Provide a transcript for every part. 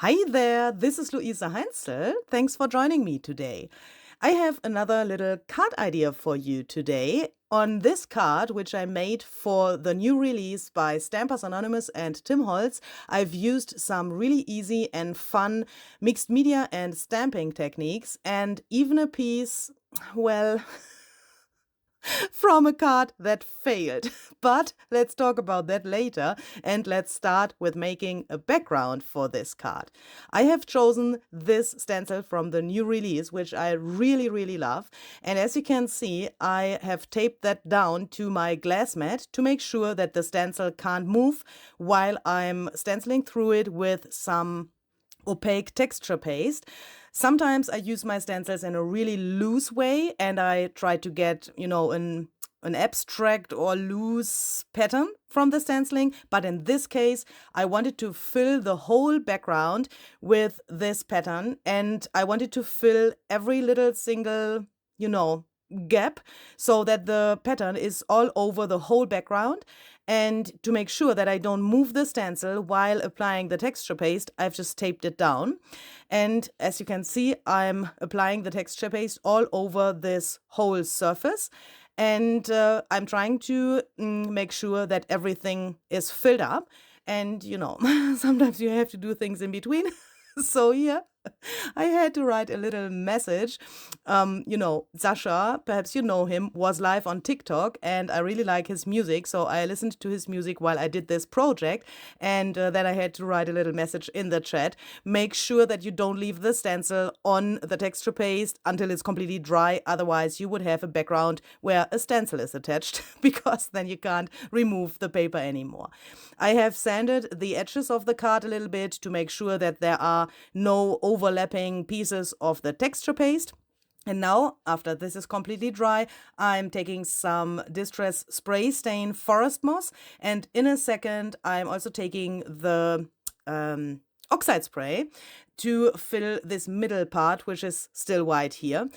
Hi there, this is Luisa Heinzel. Thanks for joining me today. I have another little card idea for you today. On this card, which I made for the new release by Stampers Anonymous and Tim Holtz, I've used some really easy and fun mixed media and stamping techniques, and even a piece, well, from a card that failed. But let's talk about that later, and let's start with making a background for this card. I have chosen this stencil from the new release, which I really love, and as you can see, I have taped that down to my glass mat to make sure that the stencil can't move while I'm stenciling through it with some opaque texture paste. Sometimes I use my stencils in a really loose way and I try to get, an abstract or loose pattern from the stenciling. But in this case, I wanted to fill the whole background with this pattern, and I wanted to fill every little single, gap so that the pattern is all over the whole background. And to make sure that I don't move the stencil while applying the texture paste, I've just taped it down. And as you can see, I'm applying the texture paste all over this whole surface. And I'm trying to make sure that everything is filled up. And, sometimes you have to do things in between. So here, I had to write a little message. Sasha, perhaps you know him, was live on TikTok, and I really like his music, so I listened to his music while I did this project, and then I had to write a little message in the chat. Make sure that you don't leave the stencil on the texture paste until it's completely dry, otherwise you would have a background where a stencil is attached, because then you can't remove the paper anymore. I have sanded the edges of the card a little bit to make sure that there are no overlapping pieces of the texture paste. And now, after this is completely dry, I'm taking some Distress Spray Stain Forest Moss, and in a second I'm also taking the oxide spray to fill this middle part, which is still white here,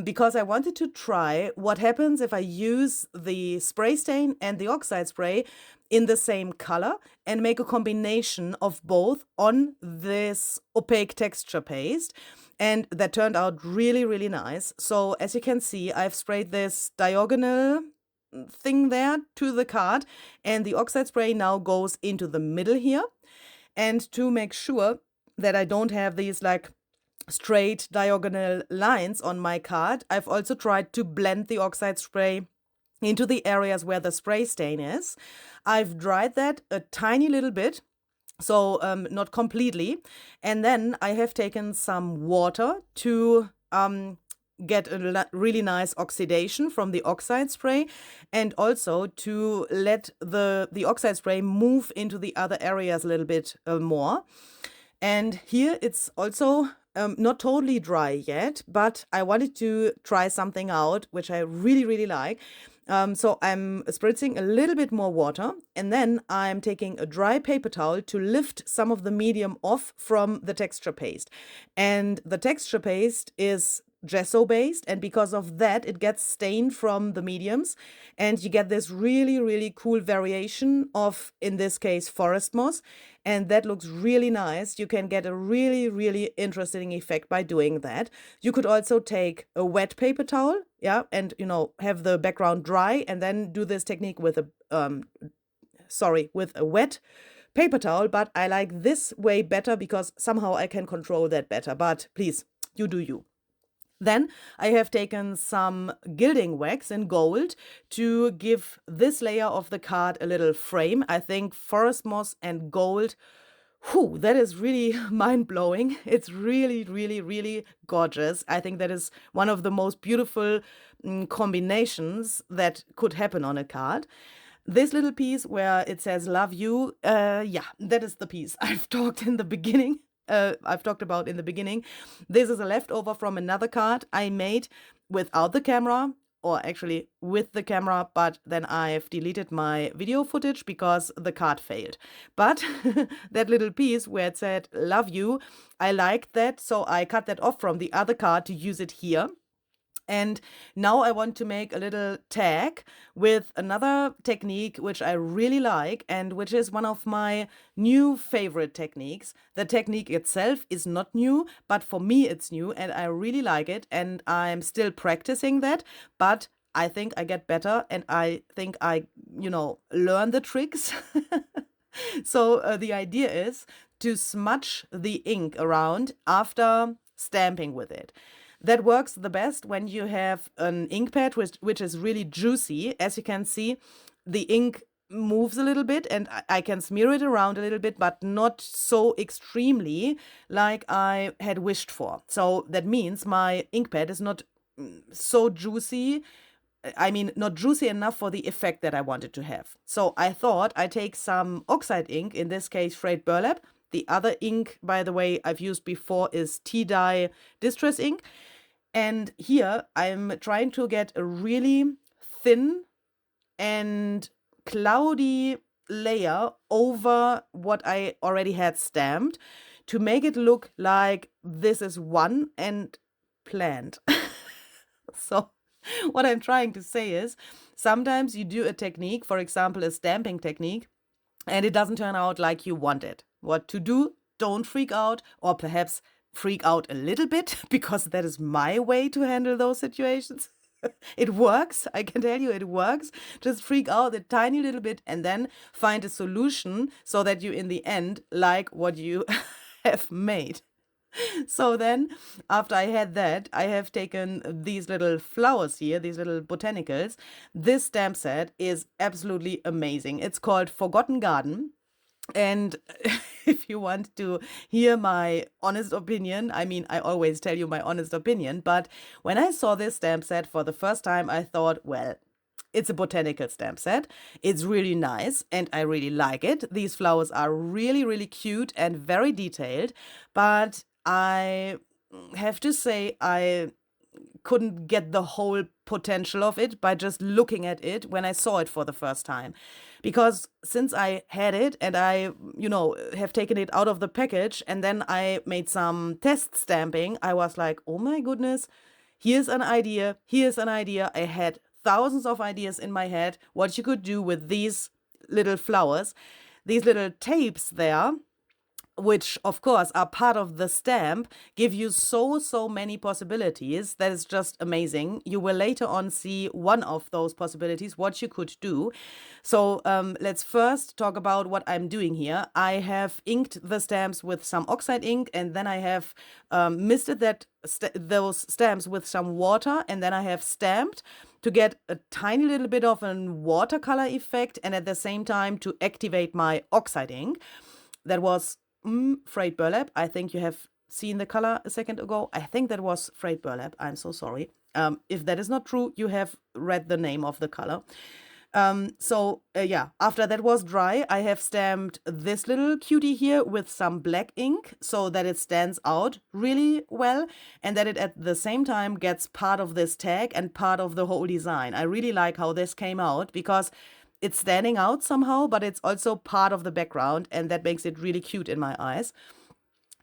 because I wanted to try what happens if I use the spray stain and the oxide spray in the same color and make a combination of both on this opaque texture paste. And that turned out really nice. So as you can see, I've sprayed this diagonal thing there to the card, and the oxide spray now goes into the middle here. And to make sure that I don't have these like straight diagonal lines on my card, I've also tried to blend the oxide spray into the areas where the spray stain is. I've dried that a tiny little bit, so not completely. And then I have taken some water to get a really nice oxidation from the oxide spray, and also to let the oxide spray move into the other areas a little bit more. And here it's also not totally dry yet, but I wanted to try something out which I really like. So I'm spritzing a little bit more water, and then I'm taking a dry paper towel to lift some of the medium off from the texture paste. And the texture paste is gesso based, and because of that it gets stained from the mediums, and you get this really cool variation of, in this case, forest moss, and that looks really nice. You can get a really interesting effect by doing that. You could also take a wet paper towel, and have the background dry, and then do this technique with a wet paper towel. But I like this way better because somehow I can control that better. But please, you do you. Then I have taken some gilding wax in gold to give this layer of the card a little frame. I think forest moss and gold, that is really mind-blowing. It's really gorgeous. I think that is one of the most beautiful combinations that could happen on a card. This little piece where it says love you, that is the piece I've talked about in the beginning. This is a leftover from another card I made without the camera, or actually with the camera, but then I've deleted my video footage because the card failed. But that little piece where it said love you, I liked that, so I cut that off from the other card to use it here. And now I want to make a little tag with another technique which I really like and which is one of my new favorite techniques. The technique itself is not new, but for me it's new and I really like it and I'm still practicing that, but I think I get better and I think I, learn the tricks. So the idea is to smudge the ink around after stamping with it. That works the best when you have an ink pad which is really juicy. As you can see, the ink moves a little bit and I can smear it around a little bit, but not so extremely like I had wished for. So that means my ink pad is not so juicy. I mean, not juicy enough for the effect that I wanted to have. So I thought I'd take some oxide ink, in this case frayed burlap. The other ink, by the way, I've used before is tea-dye distress ink. And here I'm trying to get a really thin and cloudy layer over what I already had stamped to make it look like this is one and planned. So what I'm trying to say is sometimes you do a technique, for example, a stamping technique, and it doesn't turn out like you want it. What to do? Don't freak out, or perhaps freak out a little bit, because that is my way to handle those situations. It works, I can tell you it works. Just freak out a tiny little bit and then find a solution so that you in the end like what you have made. So then, after I had that, I have taken these little flowers here, these little botanicals. This stamp set is absolutely amazing. It's called Forgotten Garden. And if you want to hear my honest opinion, I mean, I always tell you my honest opinion, but when I saw this stamp set for the first time, I thought, well, it's a botanical stamp set. It's really nice and I really like it. These flowers are really, really cute and very detailed, but I have to say I couldn't get the whole potential of it by just looking at it when I saw it for the first time. Because since I had it and I, have taken it out of the package and then I made some test stamping, I was like, oh my goodness, here's an idea. I had thousands of ideas in my head what you could do with these little flowers, these little tapes there, which of course are part of the stamp, give you so many possibilities. That is just amazing. You will later on see one of those possibilities, what you could do. So let's first talk about what I'm doing here. I have inked the stamps with some oxide ink, and then I have misted those stamps with some water, and then I have stamped to get a tiny little bit of a watercolor effect, and at the same time to activate my oxide ink. That was frayed burlap. I think you have seen the color a second ago. I think that was frayed burlap. I'm so sorry. If that is not true, you have read the name of the color. After that was dry, I have stamped this little cutie here with some black ink so that it stands out really well and that it at the same time gets part of this tag and part of the whole design. I really like how this came out because it's standing out somehow, but it's also part of the background, and that makes it really cute in my eyes.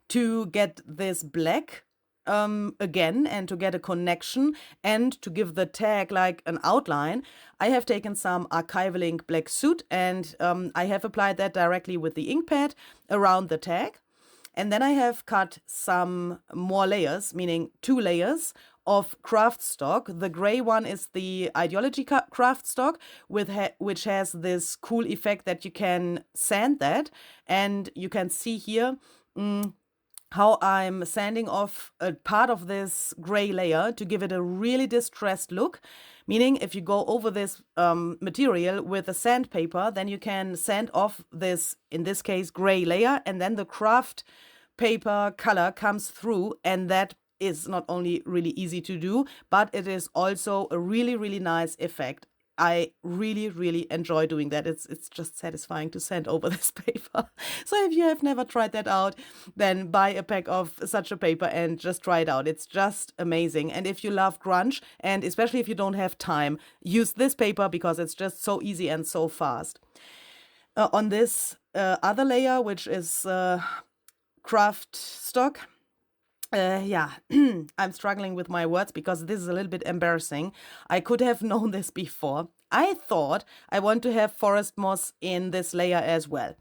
To get this black again and to get a connection and to give the tag like an outline, I have taken some archival ink black soot and I have applied that directly with the ink pad around the tag. And then I have cut some more layers, meaning 2 layers of craft stock. The gray one is the Ideology craft stock, which has this cool effect that you can sand that. And you can see here how I'm sanding off a part of this gray layer to give it a really distressed look. Meaning if you go over this material with a sandpaper, then you can sand off this, in this case, gray layer, and then the craft paper color comes through, and that is not only really easy to do, but it is also a really nice effect. I really enjoy doing that. It's just satisfying to sand over this paper. So if you have never tried that out, then buy a pack of such a paper and just try it out. It's just amazing. And if you love grunge, and especially if you don't have time, use this paper because it's just so easy and so fast. On this other layer, which is craft stock, Yeah, I'm struggling with my words because this is a little bit embarrassing. I could have known this before. I thought I want to have forest moss in this layer as well.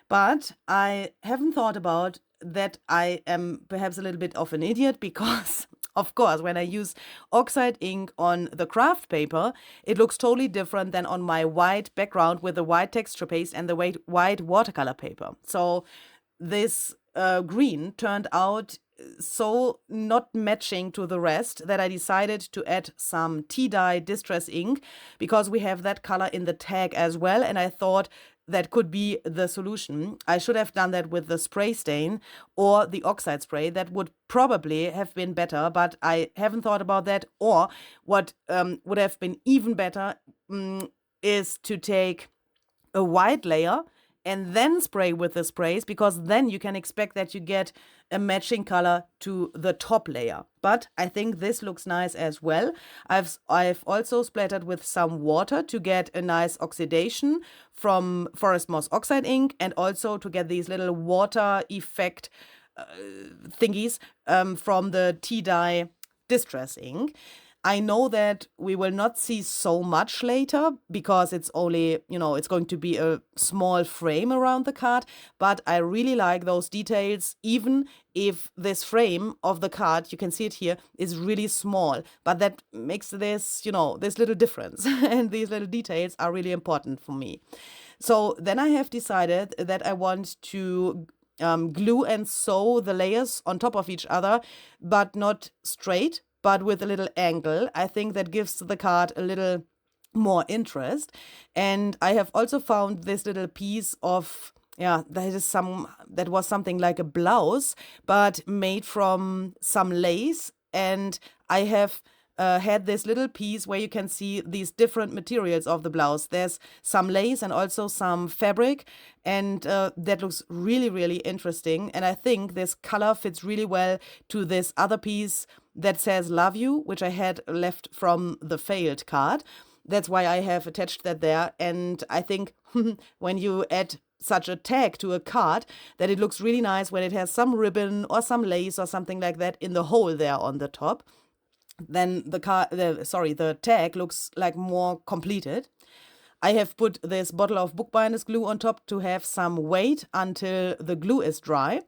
But I haven't thought about that I am perhaps a little bit of an idiot because, of course, when I use oxide ink on the craft paper, it looks totally different than on my white background with the white texture paste and the white watercolor paper. So this green turned out so not matching to the rest that I decided to add some tea dye distress ink because we have that color in the tag as well, and I thought that could be the solution. I should have done that with the spray stain or the oxide spray. That would probably have been better, but I haven't thought about that. Or what would have been even better is to take a white layer and then spray with the sprays, because then you can expect that you get a matching color to the top layer. But I think this looks nice as well. I've also splattered with some water to get a nice oxidation from forest moss oxide ink, and also to get these little water effect thingies from the tea dye distress ink. I know that we will not see so much later because it's only, it's going to be a small frame around the card, but I really like those details, even if this frame of the card, you can see it here, is really small, but that makes this, this little difference. And these little details are really important for me. So then I have decided that I want to glue and sew the layers on top of each other, but not straight, but with a little angle. I think that gives the card a little more interest. And I have also found this little piece of, that was something like a blouse, but made from some lace. And I have had this little piece where you can see these different materials of the blouse. There's some lace and also some fabric, and that looks really, really interesting. And I think this color fits really well to this other piece that says "Love You," which I had left from the failed card. That's why I have attached that there. And I think when you add such a tag to a card, that it looks really nice when it has some ribbon or some lace or something like that in the hole there on the top. Then the tag looks like more completed. I have put this bottle of bookbinders glue on top to have some weight until the glue is dry.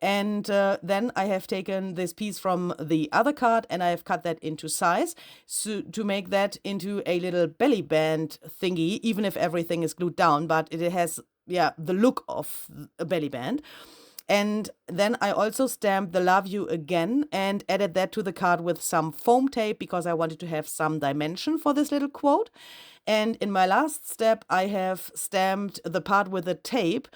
And then I have taken this piece from the other card and I have cut that into size to make that into a little belly band thingy, even if everything is glued down, but it has, the look of a belly band. And then I also stamped the "Love You" again and added that to the card with some foam tape because I wanted to have some dimension for this little quote. And in my last step, I have stamped the part with the tape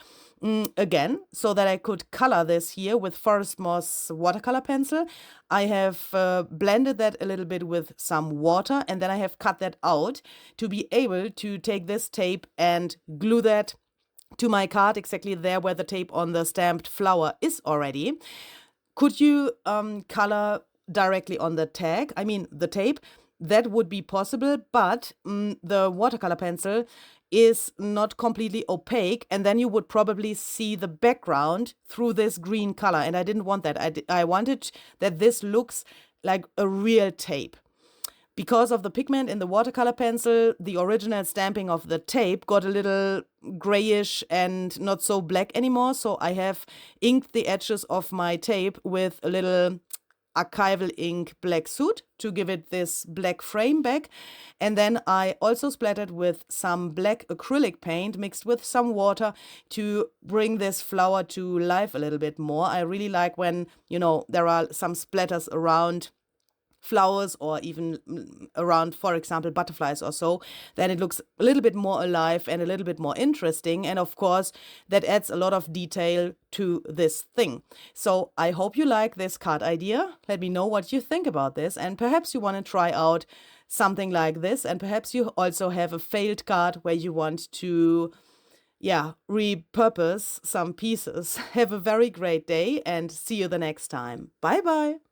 again, so that I could color this here with forest moss watercolor pencil. I have blended that a little bit with some water, and then I have cut that out to be able to take this tape and glue that to my card exactly there where the tape on the stamped flower is already. Could you color directly on the tag? I mean, the tape, that would be possible, but the watercolor pencil is not completely opaque, and then you would probably see the background through this green color, and I didn't want that. I wanted that this looks like a real tape. Because of the pigment in the watercolor pencil, the original stamping of the tape got a little grayish and not so black anymore, so I have inked the edges of my tape with a little archival ink black soot to give it this black frame back. And then I also splattered with some black acrylic paint mixed with some water to bring this flower to life a little bit more. I really like when, there are some splatters around flowers or even around, for example, butterflies or so, then it looks a little bit more alive and a little bit more interesting. And of course, that adds a lot of detail to this thing. So I hope you like this card idea. Let me know what you think about this, and perhaps you want to try out something like this, and perhaps you also have a failed card where you want to repurpose some pieces. Have a very great day and see you the next time. Bye bye.